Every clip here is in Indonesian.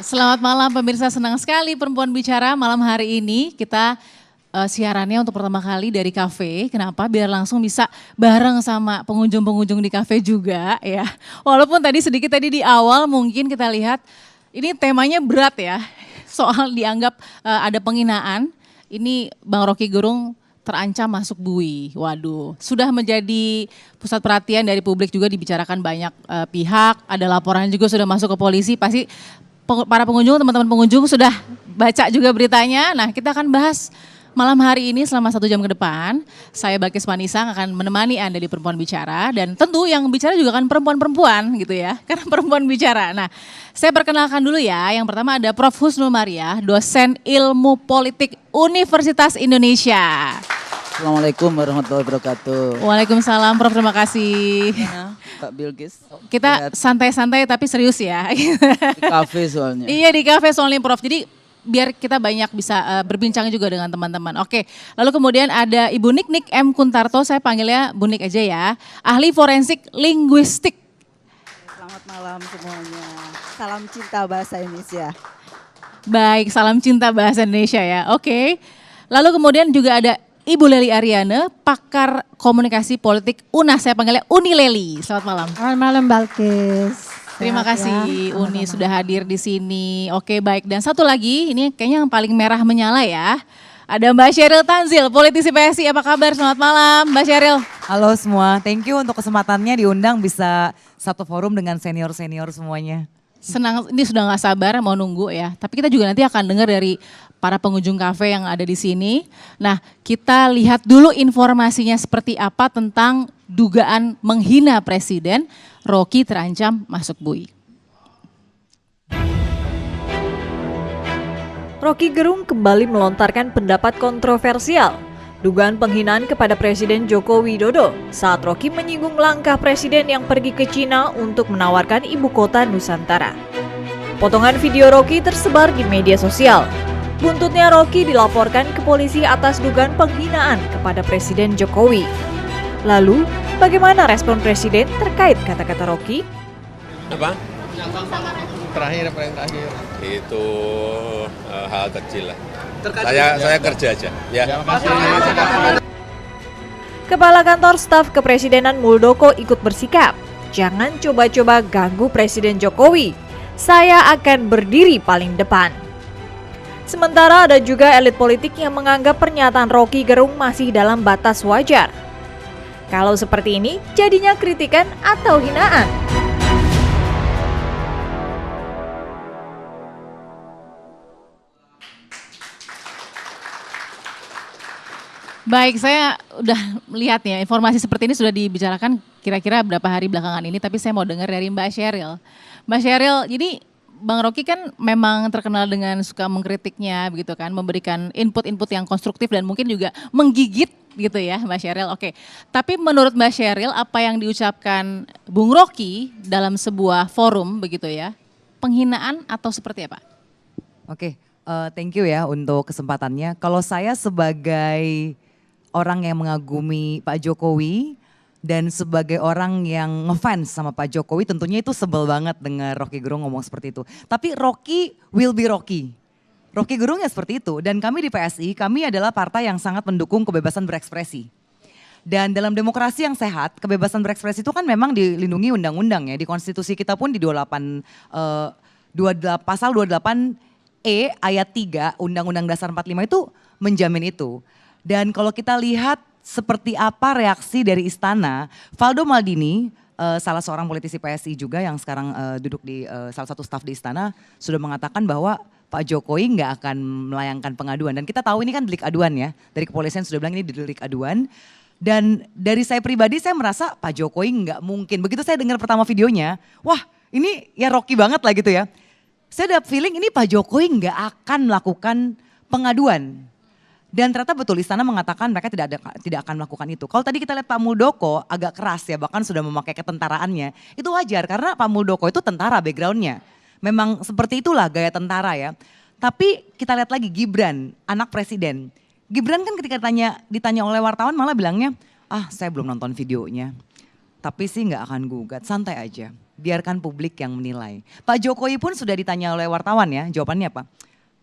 Selamat malam pemirsa, senang sekali Perempuan Bicara malam hari ini kita siarannya untuk pertama kali dari kafe. Kenapa? Biar langsung bisa bareng sama pengunjung-pengunjung di kafe juga ya. Walaupun tadi sedikit di awal mungkin kita lihat ini temanya berat ya. Soal dianggap ada penghinaan. Ini Bang Rocky Gerung terancam masuk bui. Waduh, sudah menjadi pusat perhatian dari publik juga dibicarakan banyak pihak. Ada laporan juga sudah masuk ke polisi. Pasti para pengunjung, teman-teman pengunjung sudah baca juga beritanya. Nah, kita akan bahas malam hari ini selama 1 jam ke depan. Saya Balkis Manisang akan menemani Anda di Perempuan Bicara. Dan tentu yang bicara juga kan perempuan-perempuan gitu ya. Karena perempuan bicara. Nah, saya perkenalkan dulu ya. Yang pertama ada Prof. Husnul Maria, dosen ilmu politik Universitas Indonesia. Assalamualaikum warahmatullahi wabarakatuh. Waalaikumsalam Prof, terima kasih. Kak Bilkis. Kita santai-santai tapi serius ya. Di kafe soalnya. Iya di kafe soalnya Prof. Jadi biar kita banyak bisa berbincang juga dengan teman-teman. Oke, lalu kemudian ada Ibu Nik M. Kuntarto, saya panggilnya Bu Nik aja ya. Ahli forensik linguistik. Selamat malam semuanya. Salam cinta bahasa Indonesia. Baik, salam cinta bahasa Indonesia ya. Oke. Lalu kemudian juga ada Ibu Leli Ariane, pakar komunikasi politik UNAS, saya panggilnya Uni Leli. Selamat malam. Selamat malam Balkis. Terima Sehat kasih ya. Uni sudah hadir di sini. Oke baik, dan satu lagi ini kayaknya yang paling merah menyala ya. Ada Mbak Sheryl Tanzil, politisi PSI, apa kabar? Selamat malam Mbak Sheryl. Halo semua, thank you untuk kesempatannya diundang bisa satu forum dengan senior-senior semuanya. Senang, ini sudah nggak sabar mau nunggu ya. Tapi kita juga nanti akan dengar dari para pengunjung kafe yang ada di sini. Nah, kita lihat dulu informasinya seperti apa tentang dugaan menghina presiden. Rocky terancam masuk bui. Rocky Gerung kembali melontarkan pendapat kontroversial. Dugaan penghinaan kepada Presiden Joko Widodo saat Rocky menyinggung langkah Presiden yang pergi ke Cina untuk menawarkan ibu kota Nusantara. Potongan video Rocky tersebar di media sosial. Buntutnya Rocky dilaporkan ke polisi atas dugaan penghinaan kepada Presiden Jokowi. Lalu, bagaimana respon Presiden terkait kata-kata Rocky? Apa? Terakhir. Itu hal kecil lah. Saya kerja aja. Ya. Kepala Kantor Staf Kepresidenan Muldoko ikut bersikap. Jangan coba-coba ganggu Presiden Jokowi. Saya akan berdiri paling depan. Sementara ada juga elit politik yang menganggap pernyataan Rocky Gerung masih dalam batas wajar. Kalau seperti ini, jadinya kritikan atau hinaan? Baik, saya udah melihat ya informasi seperti ini sudah dibicarakan kira-kira berapa hari belakangan ini. Tapi saya mau dengar dari Mbak Sheryl. Mbak Sheryl, jadi Bang Rocky kan memang terkenal dengan suka mengkritiknya begitu kan, memberikan input-input yang konstruktif dan mungkin juga menggigit gitu ya Mbak Sheryl. Oke, tapi menurut Mbak Sheryl apa yang diucapkan Bung Rocky dalam sebuah forum begitu ya, penghinaan atau seperti apa? Oke, thank you ya untuk kesempatannya. Kalau saya sebagai orang yang mengagumi Pak Jokowi dan sebagai orang yang ngefans sama Pak Jokowi tentunya itu sebel banget dengar Rocky Gerung ngomong seperti itu. Tapi Rocky will be Rocky. Rocky Gerung ya seperti itu dan kami di PSI, kami adalah partai yang sangat mendukung kebebasan berekspresi. Dan dalam demokrasi yang sehat, kebebasan berekspresi itu kan memang dilindungi undang-undang ya. Di konstitusi kita pun di pasal 28E ayat 3 Undang-Undang Dasar 45 itu menjamin itu. Dan kalau kita lihat seperti apa reaksi dari istana, Valdo Maldini, salah seorang politisi PSI juga yang sekarang duduk di salah satu staf di istana, sudah mengatakan bahwa Pak Jokowi nggak akan melayangkan pengaduan. Dan kita tahu ini kan delik aduan ya, dari kepolisian sudah bilang ini delik aduan. Dan dari saya pribadi saya merasa Pak Jokowi nggak mungkin. Begitu saya dengar pertama videonya, wah ini ya Rocky banget lah gitu ya. Saya ada feeling ini Pak Jokowi nggak akan melakukan pengaduan. Dan ternyata betul istana mengatakan mereka tidak akan melakukan itu. Kalau tadi kita lihat Pak Muldoko agak keras ya, bahkan sudah memakai ketentaraannya. Itu wajar karena Pak Muldoko itu tentara backgroundnya. Memang seperti itulah gaya tentara ya. Tapi kita lihat lagi Gibran, anak presiden. Gibran kan ketika ditanya oleh wartawan malah bilangnya, saya belum nonton videonya. Tapi sih nggak akan gugat, santai aja. biarkan publik yang menilai. Pak Jokowi pun sudah ditanya oleh wartawan ya, jawabannya apa?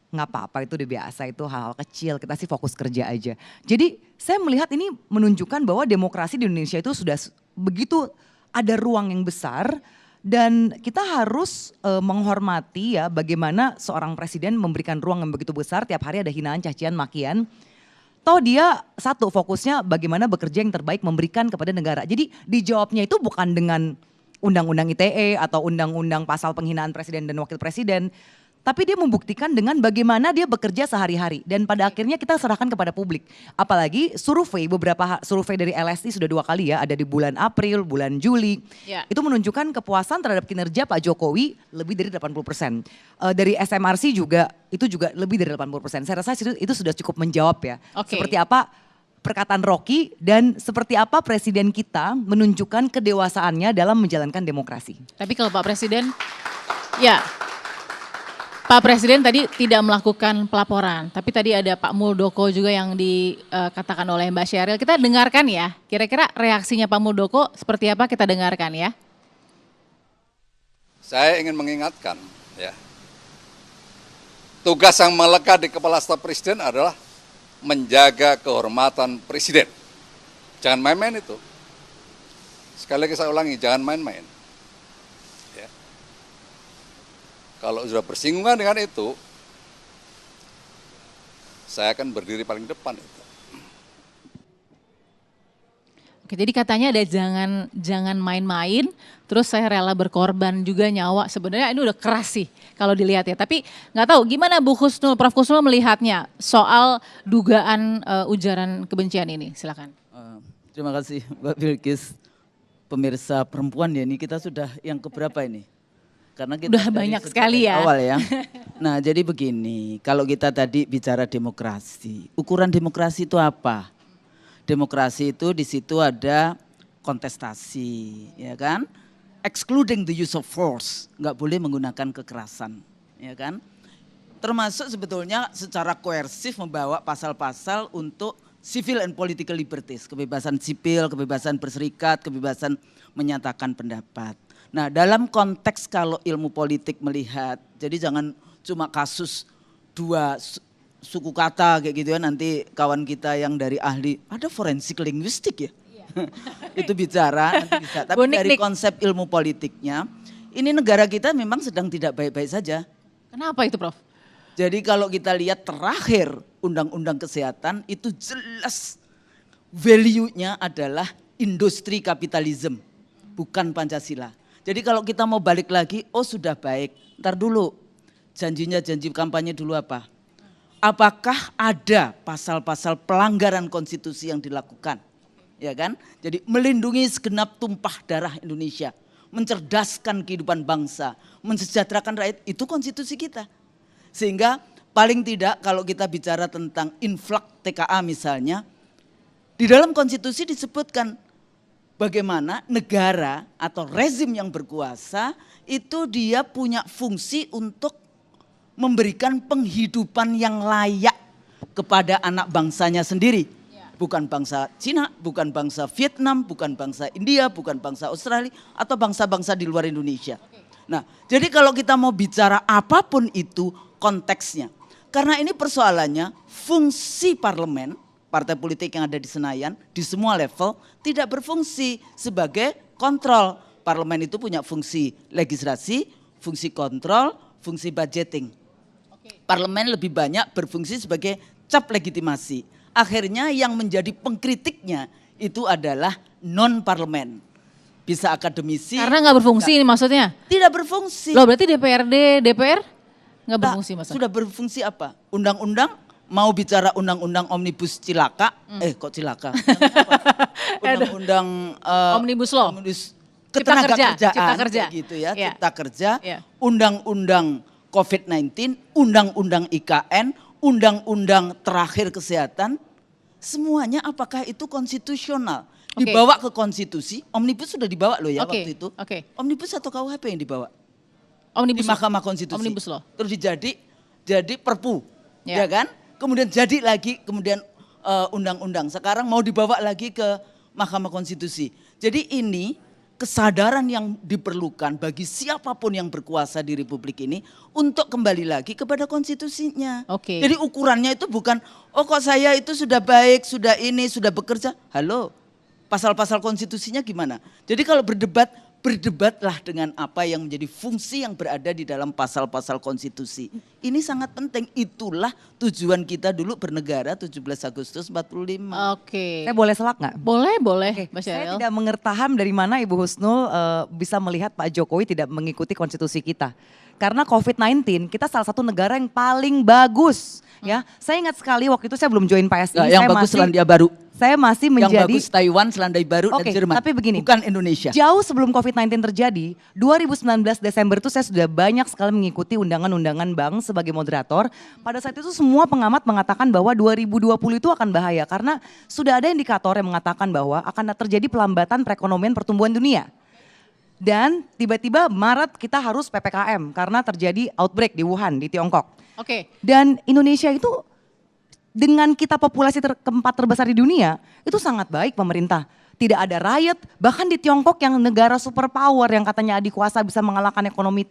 Nggak apa-apa, itu udah biasa, itu hal-hal kecil, kita sih fokus kerja aja. Jadi saya melihat ini menunjukkan bahwa demokrasi di Indonesia itu sudah begitu ada ruang yang besar dan kita harus menghormati ya bagaimana seorang presiden memberikan ruang yang begitu besar, tiap hari ada hinaan, cacian, makian. Toh dia satu fokusnya bagaimana bekerja yang terbaik memberikan kepada negara. Jadi dijawabnya itu bukan dengan undang-undang ITE atau undang-undang pasal penghinaan presiden dan wakil presiden. Tapi dia membuktikan dengan bagaimana dia bekerja sehari-hari. Dan pada akhirnya kita serahkan kepada publik. Apalagi survei, beberapa survei dari LSI sudah 2 kali ya. Ada di bulan April, bulan Juli. Ya. Itu menunjukkan kepuasan terhadap kinerja Pak Jokowi lebih dari 80%. Dari SMRC juga, itu juga lebih dari 80%. Saya rasa itu sudah cukup menjawab ya. Oke. Seperti apa perkataan Rocky dan seperti apa presiden kita menunjukkan kedewasaannya dalam menjalankan demokrasi. Tapi kalau Pak Presiden, ya Pak Presiden tadi tidak melakukan pelaporan, tapi tadi ada Pak Muldoko juga yang dikatakan oleh Mbak Sheryl. Kita dengarkan ya, kira-kira reaksinya Pak Muldoko seperti apa, kita dengarkan ya. Saya ingin mengingatkan ya, tugas yang melekat di kepala staf presiden adalah menjaga kehormatan presiden. Jangan main-main itu. Sekali lagi saya ulangi, jangan main-main. Kalau sudah bersinggungan dengan itu, saya akan berdiri paling depan itu. Oke, jadi katanya ada jangan main-main, terus saya rela berkorban juga nyawa. Sebenarnya ini udah keras sih kalau dilihat ya. Tapi nggak tahu gimana Bu Kusnul, Prof. Kusnul melihatnya soal dugaan ujaran kebencian ini. Silakan. Terima kasih Mbak Bilkis. Pemirsa perempuan ya, ini kita sudah yang keberapa ini? Karena kita udah banyak sekali ya. Awal ya. Nah jadi begini, kalau kita tadi bicara demokrasi, ukuran demokrasi itu apa? Demokrasi itu di situ ada kontestasi, ya kan? Excluding the use of force, nggak boleh menggunakan kekerasan, ya kan? Termasuk sebetulnya secara koersif membawa pasal-pasal untuk civil and political liberties, kebebasan sipil, kebebasan berserikat, kebebasan menyatakan pendapat. Nah dalam konteks kalau ilmu politik melihat, jadi jangan cuma kasus 2 suku kata kayak gitu ya, nanti kawan kita yang dari ahli, ada forensik linguistik ya, itu bicara nanti bisa. Tapi dari konsep ilmu politiknya, ini negara kita memang sedang tidak baik-baik saja. Kenapa itu Prof? Jadi kalau kita lihat terakhir undang-undang kesehatan itu jelas value-nya adalah industri kapitalisme, bukan Pancasila. Jadi kalau kita mau balik lagi, oh sudah baik, ntar dulu janjinya janji kampanye dulu apa? Apakah ada pasal-pasal pelanggaran konstitusi yang dilakukan? Ya kan? Jadi melindungi segenap tumpah darah Indonesia, mencerdaskan kehidupan bangsa, mensejahterakan rakyat, itu konstitusi kita. Sehingga paling tidak kalau kita bicara tentang inflak TKA misalnya, di dalam konstitusi disebutkan bagaimana negara atau rezim yang berkuasa itu dia punya fungsi untuk memberikan penghidupan yang layak kepada anak bangsanya sendiri. Bukan bangsa Cina, bukan bangsa Vietnam, bukan bangsa India, bukan bangsa Australia atau bangsa-bangsa di luar Indonesia. Nah, jadi kalau kita mau bicara apapun itu konteksnya. Karena ini persoalannya fungsi parlemen, partai politik yang ada di Senayan di semua level tidak berfungsi sebagai kontrol. Parlemen itu punya fungsi legislasi, fungsi kontrol, fungsi budgeting. Parlemen lebih banyak berfungsi sebagai cap legitimasi. Akhirnya yang menjadi pengkritiknya itu adalah non parlemen. Bisa akademisi. Karena nggak berfungsi ini maksudnya? Tidak berfungsi. Loh berarti DPRD, DPR nggak berfungsi maksudnya? Sudah berfungsi apa? Undang-undang mau bicara undang-undang omnibus cilaka, kok cilaka? Undang-undang Omnibus Law, ketenaga kerjaan, Cipta Kerja, gitu ya, yeah. Cipta Kerja, Yeah. Undang-undang COVID-19, Undang-undang IKN, Undang-undang terakhir kesehatan, semuanya apakah itu konstitusional? Okay. Dibawa ke konstitusi, omnibus sudah dibawa loh ya Okay. waktu itu. Okay. Omnibus atau KUHP yang dibawa? Omnibus Di Mahkamah Konstitusi. Omnibus Law. Terus jadi perpu, Ya. ya kan? Kemudian jadi lagi, kemudian undang-undang. Sekarang mau dibawa lagi ke Mahkamah Konstitusi. Jadi ini kesadaran yang diperlukan bagi siapapun yang berkuasa di Republik ini untuk kembali lagi kepada konstitusinya. Oke. Jadi ukurannya itu bukan, oh kok saya itu sudah baik, sudah ini, sudah bekerja. Halo, pasal-pasal konstitusinya gimana? Jadi kalau berdebat, berdebatlah dengan apa yang menjadi fungsi yang berada di dalam pasal-pasal konstitusi. Ini sangat penting, itulah tujuan kita dulu bernegara 17 Agustus 45. Oke. Saya boleh selak nggak? Boleh, Oke, Mbak saya Sheryl. tidak mengertaham dari mana Ibu Husnul bisa melihat Pak Jokowi tidak mengikuti konstitusi kita. Karena COVID-19 kita salah satu negara yang paling bagus. Ya, saya ingat sekali waktu itu saya belum join PSI. Yang bagus Selandia Baru. Saya masih Yang menjadi bagus Taiwan, Selandia Baru, Oke, dan Jerman. tapi begini. Bukan Indonesia. Jauh sebelum COVID-19 terjadi, 2019 Desember itu saya sudah banyak sekali mengikuti undangan-undangan bank sebagai moderator. Pada saat itu semua pengamat mengatakan bahwa 2020 itu akan bahaya karena sudah ada indikator yang mengatakan bahwa akan terjadi pelambatan perekonomian pertumbuhan dunia. Dan tiba-tiba Maret kita harus PPKM karena terjadi outbreak di Wuhan, di Tiongkok. Oke. Dan Indonesia itu dengan kita populasi keempat terbesar di dunia, itu sangat baik pemerintah. Tidak ada riot, bahkan di Tiongkok yang negara superpower yang katanya adik kuasa bisa mengalahkan ekonomi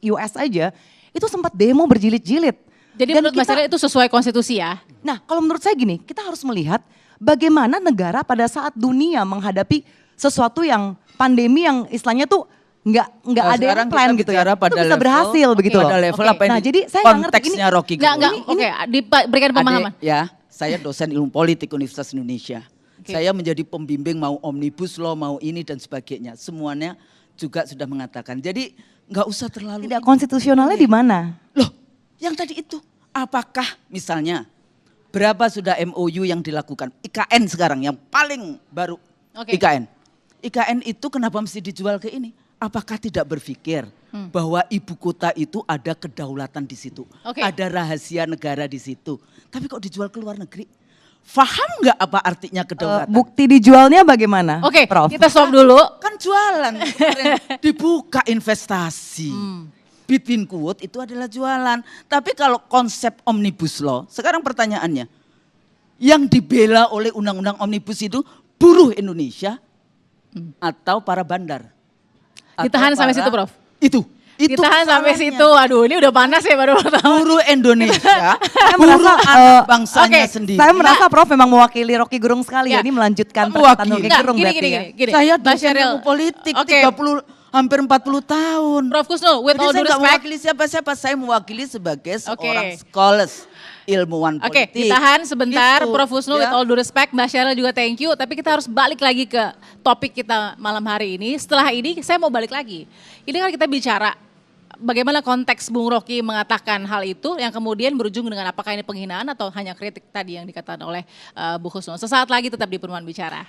US aja, itu sempat demo berjilid-jilid. Jadi Dan menurut Mbak Sheryl itu sesuai konstitusi ya? Nah, kalau menurut saya gini, kita harus melihat bagaimana negara pada saat dunia menghadapi sesuatu yang pandemi yang istilahnya tuh nggak ada yang Sekarang plan kita gitu bicara ya. pada Itu bisa level- berhasil begitu loh. Pada level Oke. apa ini? Nah, jadi saya nggak ngerti konteksnya Rocky Enggak, Gerung. oke, berikan pemahaman. Adik, ya, saya dosen ilmu politik Universitas Indonesia. Oke. Saya menjadi pembimbing mau omnibus law, mau ini dan sebagainya. Semuanya juga sudah mengatakan. Jadi nggak usah terlalu. Tidak konstitusionalnya di mana? Loh, yang tadi itu. Apakah misalnya berapa sudah MOU yang dilakukan? IKN sekarang yang paling baru. Oke. IKN. IKN itu kenapa mesti dijual ke ini? Apakah tidak berpikir bahwa ibu kota itu ada kedaulatan di situ, Oke. ada rahasia negara di situ. Tapi kok dijual ke luar negeri? Faham nggak apa artinya kedaulatan? Bukti dijualnya bagaimana, Oke, Prof? kita stop dulu. Kan jualan, kemarin dibuka investasi. Between quote itu adalah jualan. Tapi kalau konsep omnibus law, sekarang pertanyaannya, yang dibela oleh undang-undang omnibus itu buruh Indonesia atau para bandar? Atau Ditahan sampai para- situ, Prof. Itu Ditahan sampai masalahnya. situ. Aduh, ini udah panas ya baru tahu. Buruh Indonesia, Saya buruh merasa, anak bangsanya oke, sendiri. Saya merasa Prof memang mewakili Rocky Gerung sekali Ya. ya. Ini melanjutkan Mewakili. perkataan Rocky Enggak, Gerung berarti ya. gini. Saya Mbak dosen Sheryl, ilmu politik oke. 30 hampir 40 tahun. Prof Kusnul, with Jadi all saya due nggak respect. mewakili siapa-siapa, saya mewakili sebagai seorang Oke. scholars, ilmuwan Oke, politik. ditahan sebentar, Gitu, Prof Husnul, ya. with all due respect, Mbak Sheryl juga thank you. Tapi kita harus balik lagi ke topik kita malam hari ini. Setelah ini saya mau balik lagi. Ini kan kita bicara bagaimana konteks Bung Rocky mengatakan hal itu yang kemudian berujung dengan apakah ini penghinaan atau hanya kritik tadi yang dikatakan oleh Bu Husnul. Sesaat lagi tetap di Perumahan Bicara.